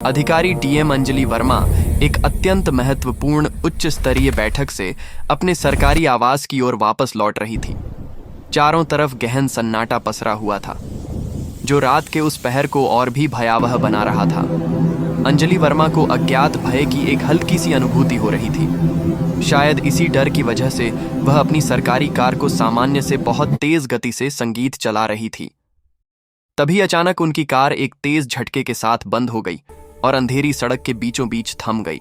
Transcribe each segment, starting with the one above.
अधिकारी डीएम अंजलि वर्मा एक अत्यंत महत्वपूर्ण उच्च स्तरीय बैठक से अपने सरकारी आवास की ओर वापस लौट रही थी। चारों तरफ गहन सन्नाटा पसरा हुआ था, जो रात के उस पहर को और भी भयावह बना रहा था। अंजलि वर्मा को अज्ञात भय की एक हल्की सी अनुभूति हो रही थी। शायद इसी डर की वजह से वह अपनी सरकारी कार को सामान्य से बहुत तेज गति से संगीत चला रही थी। तभी अचानक उनकी कार एक तेज झटके के साथ बंद हो गई और अंधेरी सड़क के बीचों बीच थम गई।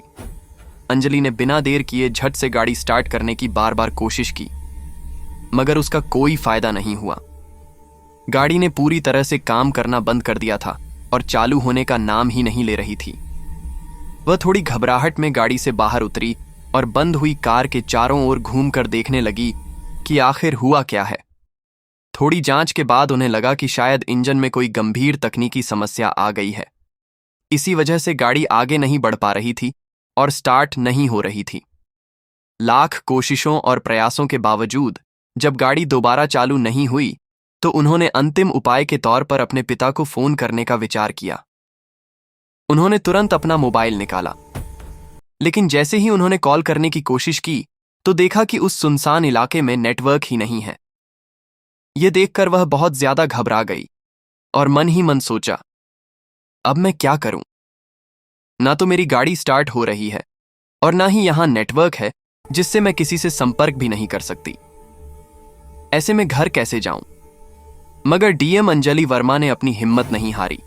अंजलि ने बिना देर किए झट से गाड़ी स्टार्ट करने की बार बार कोशिश की, मगर उसका कोई फायदा नहीं हुआ। गाड़ी ने पूरी तरह से काम करना बंद कर दिया था और चालू होने का नाम ही नहीं ले रही थी। वह थोड़ी घबराहट में गाड़ी से बाहर उतरी और बंद हुई कार के चारों ओर घूमकर देखने लगी कि आखिर हुआ क्या है। थोड़ी जांच के बाद उन्हें लगा कि शायद इंजन में कोई गंभीर तकनीकी समस्या आ गई है। इसी वजह से गाड़ी आगे नहीं बढ़ पा रही थी और स्टार्ट नहीं हो रही थी। लाख कोशिशों और प्रयासों के बावजूद जब गाड़ी दोबारा चालू नहीं हुई तो उन्होंने अंतिम उपाय के तौर पर अपने पिता को फोन करने का विचार किया। उन्होंने तुरंत अपना मोबाइल निकाला, लेकिन जैसे ही उन्होंने कॉल करने की कोशिश की तो देखा कि उस सुनसान इलाके में नेटवर्क ही नहीं है। यह देखकर वह बहुत ज्यादा घबरा गई और मन ही मन सोचा, अब मैं क्या करूं? ना तो मेरी गाड़ी स्टार्ट हो रही है और ना ही यहां नेटवर्क है जिससे मैं किसी से संपर्क भी नहीं कर सकती। ऐसे में घर कैसे जाऊं? मगर डीएम अंजलि वर्मा ने अपनी हिम्मत नहीं हारी।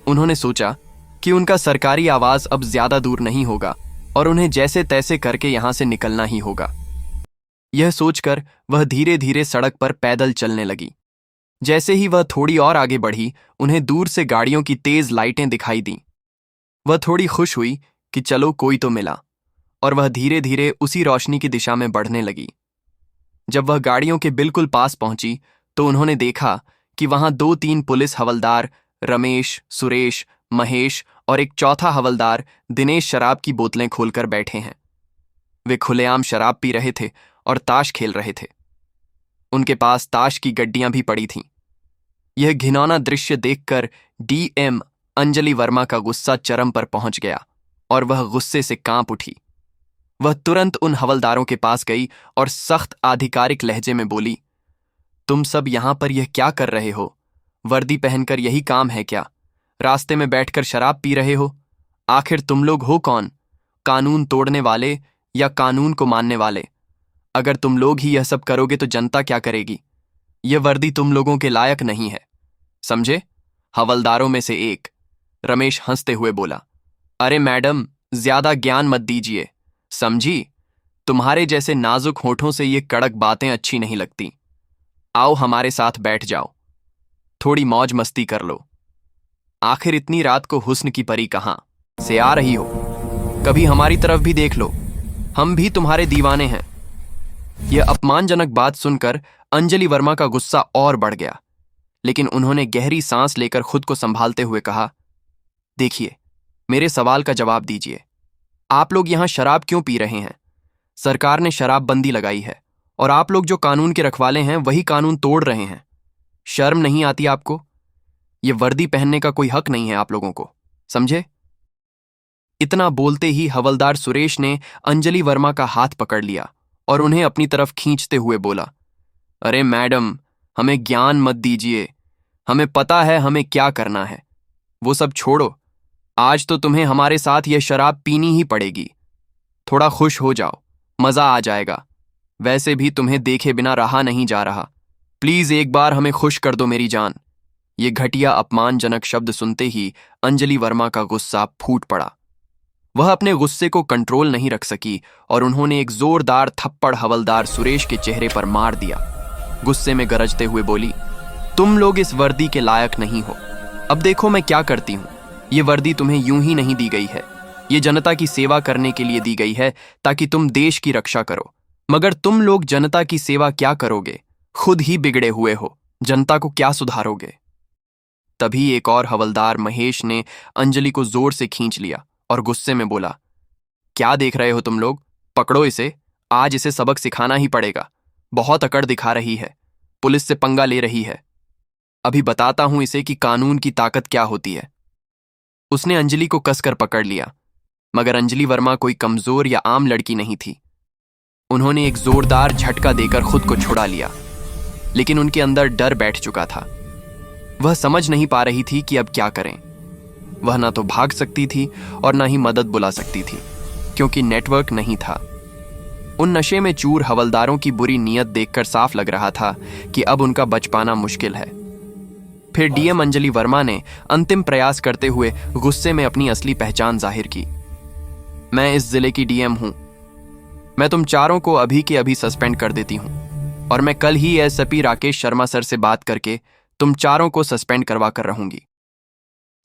उन्होंने सोचा कि उनका सरकारी आवास अब ज्यादा दूर नहीं होगा और उन्हें जैसे तैसे करके यहां से निकलना ही होगा। यह सोचकर वह धीरे धीरे सड़क पर पैदल चलने लगी। जैसे ही वह थोड़ी और आगे बढ़ी, उन्हें दूर से गाड़ियों की तेज लाइटें दिखाई दीं। वह थोड़ी खुश हुई कि चलो कोई तो मिला, और वह धीरे धीरे उसी रोशनी की दिशा में बढ़ने लगी। जब वह गाड़ियों के बिल्कुल पास पहुंची तो उन्होंने देखा कि वहां 2-3 पुलिस हवलदार रमेश, सुरेश, महेश और एक चौथा हवलदार दिनेश शराब की बोतलें खोलकर बैठे हैं। वे खुलेआम शराब पी रहे थे और ताश खेल रहे थे। उनके पास ताश की गड्डियां भी पड़ी थीं। यह घिनौना दृश्य देखकर डीएम अंजलि वर्मा का गुस्सा चरम पर पहुंच गया और वह गुस्से से कांप उठी। वह तुरंत उन हवलदारों के पास गई और सख्त आधिकारिक लहजे में बोली, तुम सब यहां पर यह क्या कर रहे हो? वर्दी पहनकर यही काम है क्या? रास्ते में बैठकर शराब पी रहे हो? आखिर तुम लोग हो कौन? कानून तोड़ने वाले या कानून को मानने वाले? अगर तुम लोग ही यह सब करोगे तो जनता क्या करेगी? यह वर्दी तुम लोगों के लायक नहीं है, समझे? हवलदारों में से एक रमेश हंसते हुए बोला, अरे मैडम, ज्यादा ज्ञान मत दीजिए, समझी? तुम्हारे जैसे नाजुक होठों से ये कड़क बातें अच्छी नहीं लगती। आओ हमारे साथ बैठ जाओ, थोड़ी मौज मस्ती कर लो। आखिर इतनी रात को हुस्न की परी कहां से आ रही हो? कभी हमारी तरफ भी देख लो, हम भी तुम्हारे दीवाने हैं। यह अपमानजनक बात सुनकर अंजलि वर्मा का गुस्सा और बढ़ गया, लेकिन उन्होंने गहरी सांस लेकर खुद को संभालते हुए कहा, देखिए, मेरे सवाल का जवाब दीजिए। आप लोग यहां शराब क्यों पी रहे हैं? सरकार ने शराबबंदी लगाई है और आप लोग जो कानून के रखवाले हैं वही कानून तोड़ रहे हैं। शर्म नहीं आती आपको? यह वर्दी पहनने का कोई हक नहीं है आप लोगों को, समझे? इतना बोलते ही हवलदार सुरेश ने अंजलि वर्मा का हाथ पकड़ लिया और उन्हें अपनी तरफ खींचते हुए बोला, अरे मैडम, हमें ज्ञान मत दीजिए, हमें पता है हमें क्या करना है। वो सब छोड़ो, आज तो तुम्हें हमारे साथ यह शराब पीनी ही पड़ेगी। थोड़ा खुश हो जाओ, मजा आ जाएगा। वैसे भी तुम्हें देखे बिना रहा नहीं जा रहा। प्लीज एक बार हमें खुश कर दो मेरी जान। ये घटिया अपमानजनक शब्द सुनते ही अंजलि वर्मा का गुस्सा फूट पड़ा। वह अपने गुस्से को कंट्रोल नहीं रख सकी और उन्होंने एक जोरदार थप्पड़ हवलदार सुरेश के चेहरे पर मार दिया। गुस्से में गरजते हुए बोली, तुम लोग इस वर्दी के लायक नहीं हो। अब देखो मैं क्या करती हूं। ये वर्दी तुम्हें यूं ही नहीं दी गई है, ये जनता की सेवा करने के लिए दी गई है ताकि तुम देश की रक्षा करो। मगर तुम लोग जनता की सेवा क्या करोगे? खुद ही बिगड़े हुए हो, जनता को क्या सुधारोगे? तभी एक और हवलदार महेश ने अंजलि को जोर से खींच लिया और गुस्से में बोला, क्या देख रहे हो तुम लोग? पकड़ो इसे, आज इसे सबक सिखाना ही पड़ेगा। बहुत अकड़ दिखा रही है, पुलिस से पंगा ले रही है। अभी बताता हूं इसे कि कानून की ताकत क्या होती है। उसने अंजलि को कसकर पकड़ लिया, मगर अंजलि वर्मा कोई कमजोर या आम लड़की नहीं थी। उन्होंने एक जोरदार झटका देकर खुद को छुड़ा लिया, लेकिन उनके अंदर डर बैठ चुका था। वह समझ नहीं पा रही थी कि अब क्या करें। वह ना तो भाग सकती थी और ना ही मदद बुला सकती थी, क्योंकि नेटवर्क नहीं था। उन नशे में चूर हवलदारों की बुरी नीयत देखकर साफ लग रहा था कि अब उनका बच पाना मुश्किल है। फिर डीएम अंजलि वर्मा ने अंतिम प्रयास करते हुए गुस्से में अपनी असली पहचान जाहिर की। मैं इस जिले की डीएम हूं। मैं तुम चारों को अभी के अभी सस्पेंड कर देती हूं, और मैं कल ही एसपी राकेश शर्मा सर से बात करके तुम चारों को सस्पेंड करवा कर रहूंगी,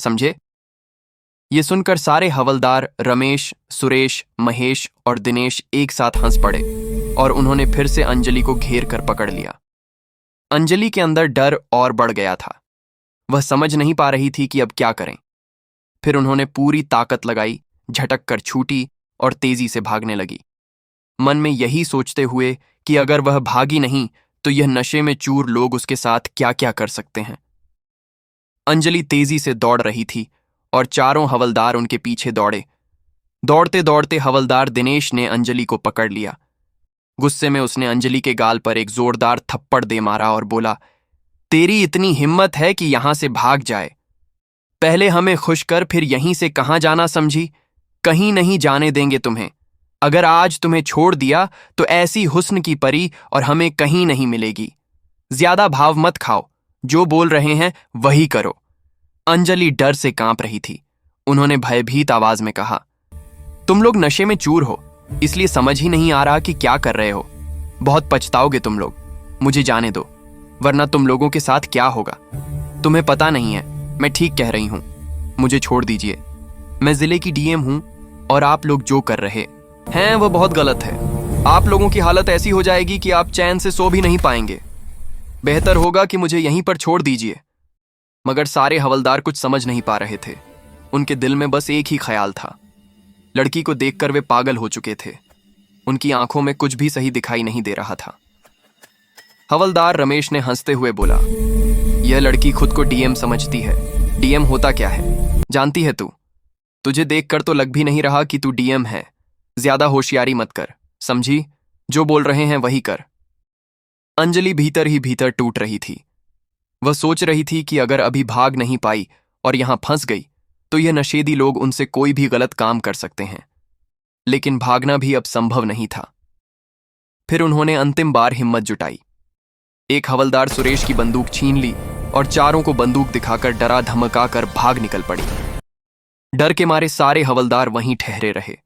समझे? ये सुनकर सारे हवलदार रमेश, सुरेश, महेश और दिनेश एक साथ हंस पड़े और उन्होंने फिर से अंजलि को घेर कर पकड़ लिया। अंजलि के अंदर डर और बढ़ गया था। वह समझ नहीं पा रही थी कि अब क्या करें। फिर उन्होंने पूरी ताकत लगाई, झटक कर छूटी और तेजी से भागने लगी, मन में यही सोचते हुए कि अगर वह भागी नहीं तो यह नशे में चूर लोग उसके साथ क्या क्या कर सकते हैं। अंजलि तेजी से दौड़ रही थी और चारों हवलदार उनके पीछे दौड़े। दौड़ते दौड़ते हवलदार दिनेश ने अंजलि को पकड़ लिया। गुस्से में उसने अंजलि के गाल पर एक जोरदार थप्पड़ दे मारा और बोला, तेरी इतनी हिम्मत है कि यहां से भाग जाए? पहले हमें खुश कर, फिर यहीं से कहां जाना समझी? कहीं नहीं जाने देंगे तुम्हें। अगर आज तुम्हें छोड़ दिया तो ऐसी हुस्न की परी और हमें कहीं नहीं मिलेगी। ज्यादा भाव मत खाओ, जो बोल रहे हैं वही करो। अंजलि डर से कांप रही थी। उन्होंने भयभीत आवाज में कहा, तुम लोग नशे में चूर हो, इसलिए समझ ही नहीं आ रहा कि क्या कर रहे हो। बहुत पछताओगे तुम लोग। मुझे जाने दो, वरना तुम लोगों के साथ क्या होगा तुम्हें पता नहीं है। मैं ठीक कह रही हूं, मुझे छोड़ दीजिए। मैं जिले की डीएम हूं और आप लोग जो कर रहे हैं वो बहुत गलत है। आप लोगों की हालत ऐसी हो जाएगी कि आप चैन से सो भी नहीं पाएंगे। बेहतर होगा कि मुझे यहीं पर छोड़ दीजिए। मगर सारे हवलदार कुछ समझ नहीं पा रहे थे। उनके दिल में बस एक ही ख्याल था। लड़की को देखकर वे पागल हो चुके थे। उनकी आंखों में कुछ भी सही दिखाई नहीं दे रहा था। हवलदार रमेश ने हंसते हुए बोला, यह लड़की खुद को डीएम समझती है। डीएम होता क्या है जानती है तू? तुझे देखकर तो लग भी नहीं रहा कि तू डीएम है। ज्यादा होशियारी मत कर, समझी? जो बोल रहे हैं वही कर। अंजलि भीतर ही भीतर टूट रही थी। वह सोच रही थी कि अगर अभी भाग नहीं पाई और यहां फंस गई तो यह नशेदी लोग उनसे कोई भी गलत काम कर सकते हैं। लेकिन भागना भी अब संभव नहीं था। फिर उन्होंने अंतिम बार हिम्मत जुटाई। एक हवलदार सुरेश की बंदूक छीन ली और चारों को बंदूक दिखाकर डरा धमका कर भाग निकल पड़ी। डर के मारे सारे हवलदार वहीं ठहरे रहे।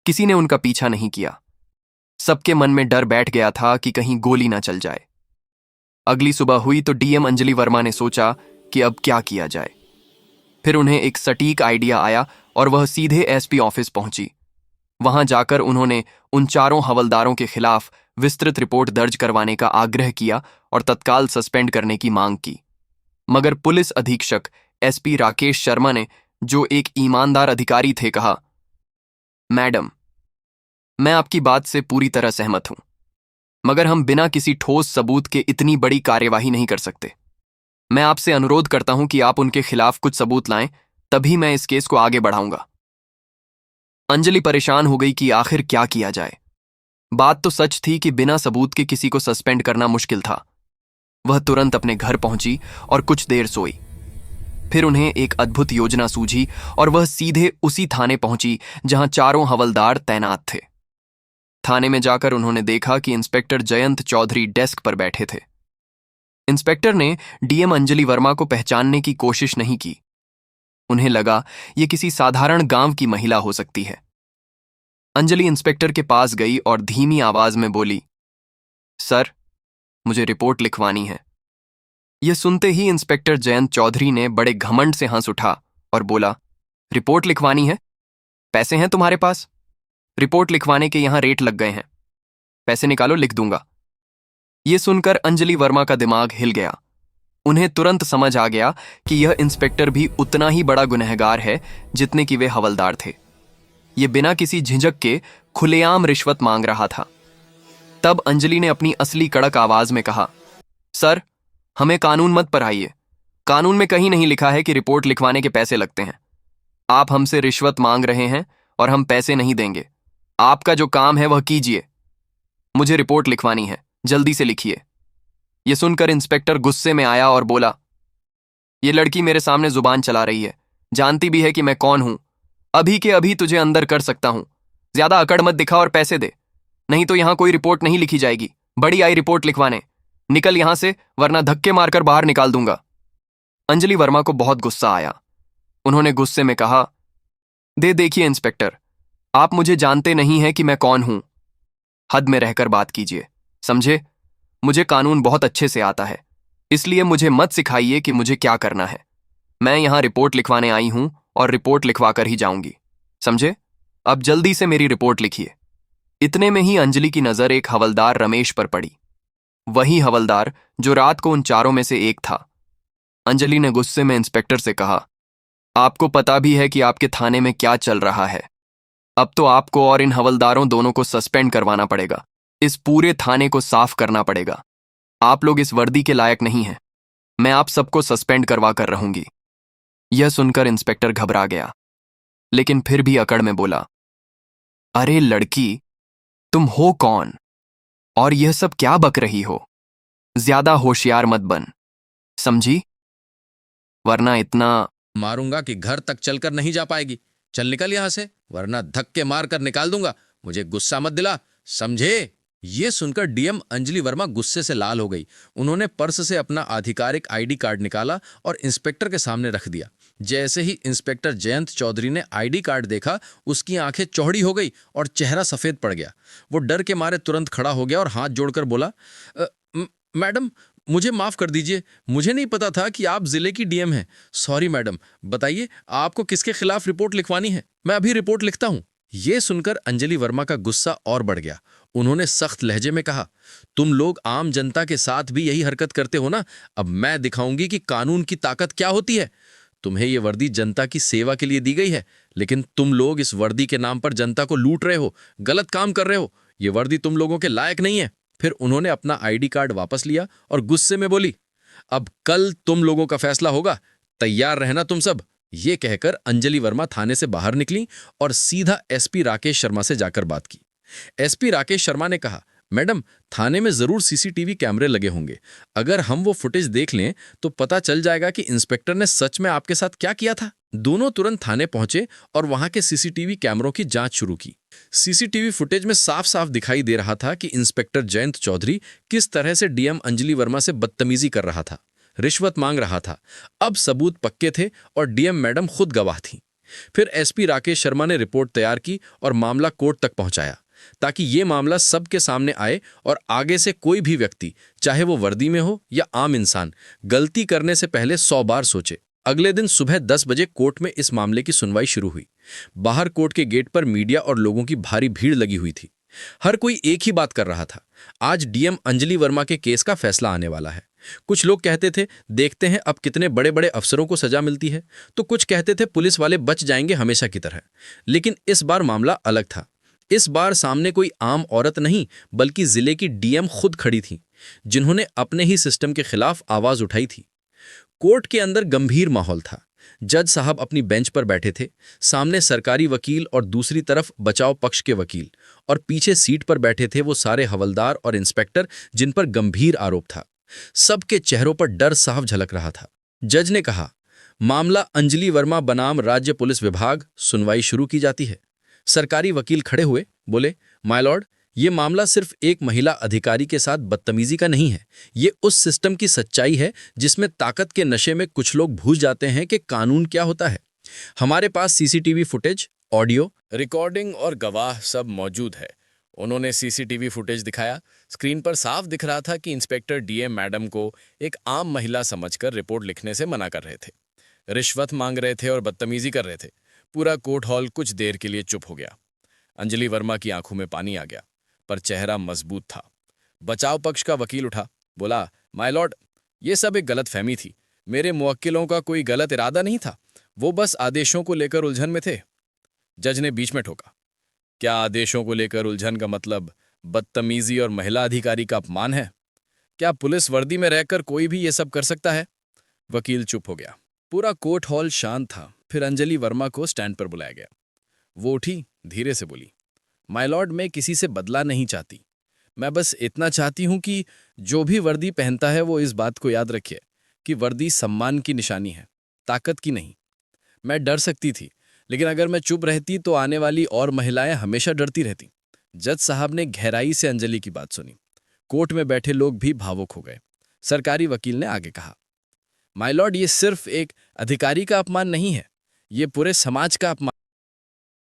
किसी ने उनका पीछा नहीं किया। सबके मन में डर बैठ गया था कि कहीं गोली ना चल जाए। अगली सुबह हुई तो डीएम अंजलि वर्मा ने सोचा कि अब क्या किया जाए। फिर उन्हें एक सटीक आइडिया आया और वह सीधे एसपी ऑफिस पहुंची। वहां जाकर उन्होंने उन चारों हवलदारों के खिलाफ विस्तृत रिपोर्ट दर्ज करवाने का आग्रह किया और तत्काल सस्पेंड करने की मांग की। मगर पुलिस अधीक्षक एसपी राकेश शर्मा ने, जो एक ईमानदार अधिकारी थे, कहा, मैडम, मैं आपकी बात से पूरी तरह सहमत हूं, मगर हम बिना किसी ठोस सबूत के इतनी बड़ी कार्यवाही नहीं कर सकते। मैं आपसे अनुरोध करता हूं कि आप उनके खिलाफ कुछ सबूत लाएं, तभी मैं इस केस को आगे बढ़ाऊंगा। अंजलि परेशान हो गई कि आखिर क्या किया जाए। बात तो सच थी कि बिना सबूत के किसी को सस्पेंड करना मुश्किल था। वह तुरंत अपने घर पहुंची और कुछ देर सोई। फिर उन्हें एक अद्भुत योजना सूझी और वह सीधे उसी थाने पहुंची जहां चारों हवलदार तैनात थे। थाने में जाकर उन्होंने देखा कि इंस्पेक्टर जयंत चौधरी डेस्क पर बैठे थे। इंस्पेक्टर ने डीएम अंजलि वर्मा को पहचानने की कोशिश नहीं की। उन्हें लगा ये किसी साधारण गांव की महिला हो सकती है। अंजलि इंस्पेक्टर के पास गई और धीमी आवाज में बोली, सर, मुझे रिपोर्ट लिखवानी है। यह सुनते ही इंस्पेक्टर जयंत चौधरी ने बड़े घमंड से हंस उठा और बोला, रिपोर्ट लिखवानी है? पैसे हैं तुम्हारे पास? रिपोर्ट लिखवाने के यहां रेट लग गए हैं। पैसे निकालो, लिख दूंगा। यह सुनकर अंजलि वर्मा का दिमाग हिल गया। उन्हें तुरंत समझ आ गया कि यह इंस्पेक्टर भी उतना ही बड़ा गुनहगार है जितने कि वे हवलदार थे। यह बिना किसी झिझक के खुलेआम रिश्वत मांग रहा था। तब अंजलि ने अपनी असली कड़क आवाज में कहा, सर, हमें कानून मत पढ़ाइए। कानून में कहीं नहीं लिखा है कि रिपोर्ट लिखवाने के पैसे लगते हैं। आप हमसे रिश्वत मांग रहे हैं और हम पैसे नहीं देंगे। आपका जो काम है वह कीजिए। मुझे रिपोर्ट लिखवानी है, जल्दी से लिखिए। यह सुनकर इंस्पेक्टर गुस्से में आया और बोला, ये लड़की मेरे सामने जुबान चला रही है, जानती भी है कि मैं कौन हूं। अभी के अभी तुझे अंदर कर सकता हूं। ज्यादा अकड़ मत दिखा और पैसे दे, नहीं तो यहां कोई रिपोर्ट नहीं लिखी जाएगी। बड़ी आई रिपोर्ट लिखवाने। निकल यहां से, वरना धक्के मारकर बाहर निकाल दूंगा। अंजलि वर्मा को बहुत गुस्सा आया। उन्होंने गुस्से में कहा, देखिए इंस्पेक्टर, आप मुझे जानते नहीं हैं कि मैं कौन हूं। हद में रहकर बात कीजिए, समझे? मुझे कानून बहुत अच्छे से आता है, इसलिए मुझे मत सिखाइए कि मुझे क्या करना है। मैं यहां रिपोर्ट लिखवाने आई हूं और रिपोर्ट लिखवा कर ही जाऊंगी, समझे? अब जल्दी से मेरी रिपोर्ट लिखिए। इतने में ही अंजलि की नजर एक हवलदार रमेश पर पड़ी, वही हवलदार जो रात को उन चारों में से एक था। अंजलि ने गुस्से में इंस्पेक्टर से कहा, आपको पता भी है कि आपके थाने में क्या चल रहा है। अब तो आपको और इन हवलदारों दोनों को सस्पेंड करवाना पड़ेगा। इस पूरे थाने को साफ करना पड़ेगा। आप लोग इस वर्दी के लायक नहीं हैं। मैं आप सबको सस्पेंड करवा कर रहूंगी। यह सुनकर इंस्पेक्टर घबरा गया, लेकिन फिर भी अकड़ में बोला, अरे लड़की, तुम हो कौन और यह सब क्या बक रही हो? ज्यादा होशियार मत बन, समझी? वरना इतना मारूंगा कि घर तक चलकर नहीं जा पाएगी। चल निकल यहां से, वरना धक्के मार कर निकाल दूंगा। मुझे गुस्सा मत दिला, समझे? ये सुनकर डीएम अंजलि वर्मा गुस्से से लाल हो गई। उन्होंने पर्स से अपना आधिकारिक आईडी कार्ड निकाला और इंस्पेक्टर के सामने रख दिया। जैसे ही इंस्पेक्टर जयंत चौधरी ने आईडी कार्ड देखा, उसकी आंखें चौड़ी हो गई और चेहरा सफेद पड़ गया। वो डर के मारे तुरंत खड़ा हो गया और हाथ जोड़कर बोला, मैडम, मुझे माफ कर दीजिए, मुझे नहीं पता था कि आप जिले की डीएम हैं। सॉरी मैडम, बताइए आपको किसके खिलाफ रिपोर्ट लिखवानी है? मैं अभी रिपोर्ट लिखता हूं। यह सुनकर अंजलि वर्मा का गुस्सा और बढ़ गया। उन्होंने सख्त लहजे में कहा, तुम लोग आम जनता के साथ भी यही हरकत करते हो ना? अब मैं दिखाऊंगी कि कानून की ताकत क्या होती है। तुम्हें यह वर्दी जनता की सेवा के लिए दी गई है, लेकिन तुम लोग इस वर्दी के नाम पर जनता को लूट रहे हो, गलत काम कर रहे हो। यह वर्दी तुम लोगों के लायक नहीं है। फिर उन्होंने अपना आईडी कार्ड वापस लिया और गुस्से में बोली, अब कल तुम लोगों का फैसला होगा, तैयार रहना तुम सब। ये कहकर अंजलि वर्मा थाने से बाहर निकली और सीधा एसपी राकेश शर्मा से जाकर बात की। एसपी राकेश शर्मा ने कहा, मैडम, थाने में जरूर सीसीटीवी कैमरे लगे होंगे। अगर हम वो फुटेज देख लें तो पता चल जाएगा कि इंस्पेक्टर ने सच में आपके साथ क्या किया था। दोनों तुरंत थाने पहुंचे और वहां के सीसीटीवी कैमरों की जांच शुरू की। सीसीटीवी फुटेज में साफ साफ दिखाई दे रहा था कि इंस्पेक्टर जयंत चौधरी किस तरह से डीएम अंजलि वर्मा से बदतमीजी कर रहा था, रिश्वत मांग रहा था। अब सबूत पक्के थे और डीएम मैडम खुद गवाह थीं। फिर एसपी राकेश शर्मा ने रिपोर्ट तैयार की और मामला कोर्ट तक पहुंचाया, ताकि ये मामला सबके सामने आए और आगे से कोई भी व्यक्ति, चाहे वो वर्दी में हो या आम इंसान, गलती करने से पहले 100 बार सोचे। अगले दिन सुबह 10 बजे कोर्ट में इस मामले की सुनवाई शुरू हुई। बाहर कोर्ट के गेट पर मीडिया और लोगों की भारी भीड़ लगी हुई थी। हर कोई एक ही बात कर रहा था, आज डीएम अंजलि वर्मा के केस का फैसला आने वाला है। कुछ लोग कहते थे, देखते हैं अब कितने बड़े बड़े अफसरों को सजा मिलती है, तो कुछ कहते थे पुलिस वाले बच जाएंगे हमेशा की तरह। लेकिन इस बार मामला अलग था। इस बार सामने कोई आम औरत नहीं, बल्कि जिले की डीएम खुद खड़ी थी, जिन्होंने अपने ही सिस्टम के खिलाफ आवाज उठाई थी। कोर्ट के अंदर गंभीर माहौल था। जज साहब अपनी बेंच पर बैठे थे, सामने सरकारी वकील और दूसरी तरफ बचाव पक्ष के वकील, और पीछे सीट पर बैठे थे वो सारे हवलदार और इंस्पेक्टर जिन पर गंभीर आरोप था। सबके चेहरों पर डर साफ झलक रहा था। जज ने कहा, मामला अंजलि वर्मा बनाम राज्य पुलिस विभाग, सुनवाई शुरू की जाती है। सरकारी वकील खड़े हुए, बोले, माय लॉर्ड, ये मामला सिर्फ एक महिला अधिकारी के साथ बदतमीजी का नहीं है। ये उस सिस्टम की सच्चाई है जिसमें ताकत के नशे में कुछ लोग भूल जाते हैं कि कानून क्या होता है। हमारे पास सीसीटीवी फुटेज, ऑडियो रिकॉर्डिंग और गवाह सब मौजूद है। उन्होंने सीसीटीवी फुटेज दिखाया। स्क्रीन पर साफ दिख रहा था कि इंस्पेक्टर डीएम मैडम को एक आम महिला समझकर रिपोर्ट लिखने से मना कर रहे थे, रिश्वत मांग रहे थे और बदतमीजी कर रहे थे। पूरा कोर्ट हॉल कुछ देर के लिए चुप हो गया। अंजलि वर्मा की आंखों में पानी आ गया, पर चेहरा मजबूत था। बचाव पक्ष का वकील उठा, बोला, माय लॉर्ड, ये सब एक गलत फहमी थी। मेरे मुवक्किलों का कोई गलत इरादा नहीं था, वो बस आदेशों को लेकर उलझन में थे। जज ने बीच में टोका, क्या आदेशों को लेकर उलझन का मतलब बदतमीजी और महिला अधिकारी का अपमान है? क्या पुलिस वर्दी में रहकर कोई भी ये सब कर सकता है? वकील चुप हो गया। पूरा कोर्ट हॉल शांत था। फिर अंजलि वर्मा को स्टैंड पर बुलाया गया। वो उठी, धीरे से बोली, माय लॉर्ड, मैं किसी से बदला नहीं चाहती। मैं बस इतना चाहती हूं कि जो भी वर्दी पहनता है वो इस बात को याद रखे कि वर्दी सम्मान की निशानी है, ताकत की नहीं। मैं डर सकती थी, लेकिन अगर मैं चुप रहती तो आने वाली और महिलाएं हमेशा डरती रहती। जज साहब ने गहराई से अंजलि की बात सुनी। कोर्ट में बैठे लोग भी भावुक हो गए। सरकारी वकील ने आगे कहा, माय लॉर्ड, ये सिर्फ एक अधिकारी का अपमान नहीं है, ये पूरे समाज का अपमान।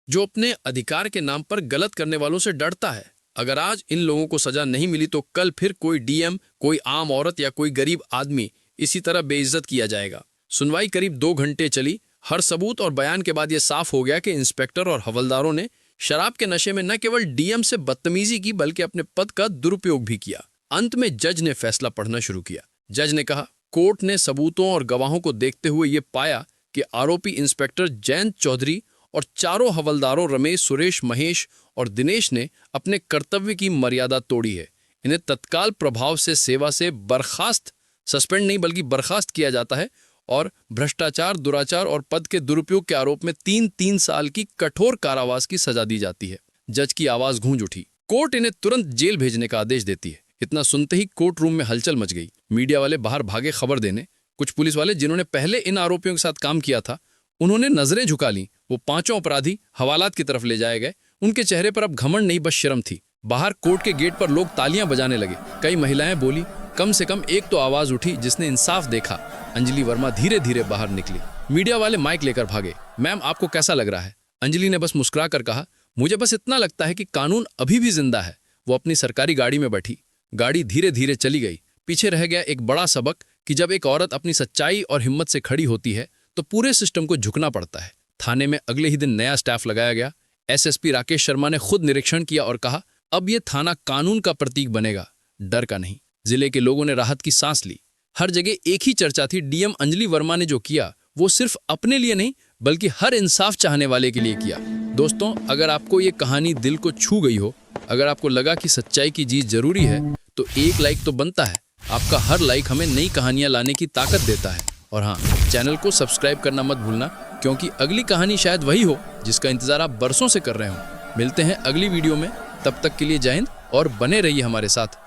जो अपने अधिकार के नाम पर गलत करने वालों से डरता है। अगर आज इन लोगों को सजा नहीं मिली तो कल फिर कोई डीएम, कोई आम औरत या कोई गरीब आदमी इसी तरह बेइज्जत किया जाएगा। सुनवाई करीब 2 घंटे चली। हर सबूत और बयान के बाद यह साफ हो गया कि इंस्पेक्टर और हवलदारों ने शराब के नशे में न केवल डीएम से बदतमीजी की बल्कि अपने पद का दुरुपयोग भी किया। अंत में जज ने फैसला पढ़ना शुरू किया। जज ने कहा, कोर्ट ने सबूतों और गवाहों को देखते हुए यह पाया कि आरोपी इंस्पेक्टर जयंत चौधरी और चारों हवलदारों रमेश, सुरेश, महेश और दिनेश ने अपने कर्तव्य की मर्यादा तोड़ी है। इन्हें तत्काल प्रभाव से सेवा से बर्खास्त, सस्पेंड नहीं बल्कि बर्खास्त किया जाता है और भ्रष्टाचार, दुराचार और पद के दुरुपयोग के आरोप में 3 साल की कठोर कारावास की सजा दी जाती है। जज की आवाज गूंज उठी। कोर्ट इन्हें तुरंत जेल भेजने का आदेश देती है। इतना सुनते ही कोर्ट रूम में हलचल मच गई। मीडिया वाले बाहर भागे खबर देने। कुछ पुलिस वाले जिन्होंने पहले इन आरोपियों के साथ काम किया था, उन्होंने नजरें झुका ली। वो 5 अपराधी हवालात की तरफ ले जाए गए। उनके चेहरे पर अब घमंड नहीं, बस शर्म थी। बाहर कोर्ट के गेट पर लोग तालियां बजाने लगे। कई महिलाएं बोली, कम से कम एक तो आवाज उठी जिसने इंसाफ देखा। अंजलि वर्मा धीरे धीरे बाहर निकली। मीडिया वाले माइक लेकर भागे। मैम, आपको कैसा लग रहा है? अंजलि ने बस मुस्कुरा कर कहा, मुझे बस इतना लगता है कि कानून अभी भी जिंदा है। वो अपनी सरकारी गाड़ी में बैठी। गाड़ी धीरे धीरे चली गई। पीछे रह गया एक बड़ा सबक कि जब एक औरत अपनी सच्चाई और हिम्मत से खड़ी होती है तो पूरे सिस्टम को झुकना पड़ता है। थाने में अगले ही दिन नया स्टाफ लगाया गया। एसएसपी राकेश शर्मा ने खुद निरीक्षण किया और कहा, अब ये थाना कानून का प्रतीक बनेगा, डर का नहीं। जिले के लोगों ने राहत की सांस ली। हर जगह एक ही चर्चा थी, डीएम अंजलि वर्मा ने जो किया वो सिर्फ अपने लिए नहीं बल्कि हर इंसाफ चाहने वाले के लिए किया। दोस्तों, अगर आपको ये कहानी दिल को छू गई हो, अगर आपको लगा कि सच्चाई की जीत जरूरी है, तो एक लाइक तो बनता है। आपका हर लाइक हमें नई कहानियां लाने की ताकत देता है। और हाँ, चैनल को सब्सक्राइब करना मत भूलना, क्योंकि अगली कहानी शायद वही हो जिसका इंतजार आप बरसों से कर रहे हो। मिलते हैं अगली वीडियो में, तब तक के लिए जय हिंद और बने रहिए हमारे साथ।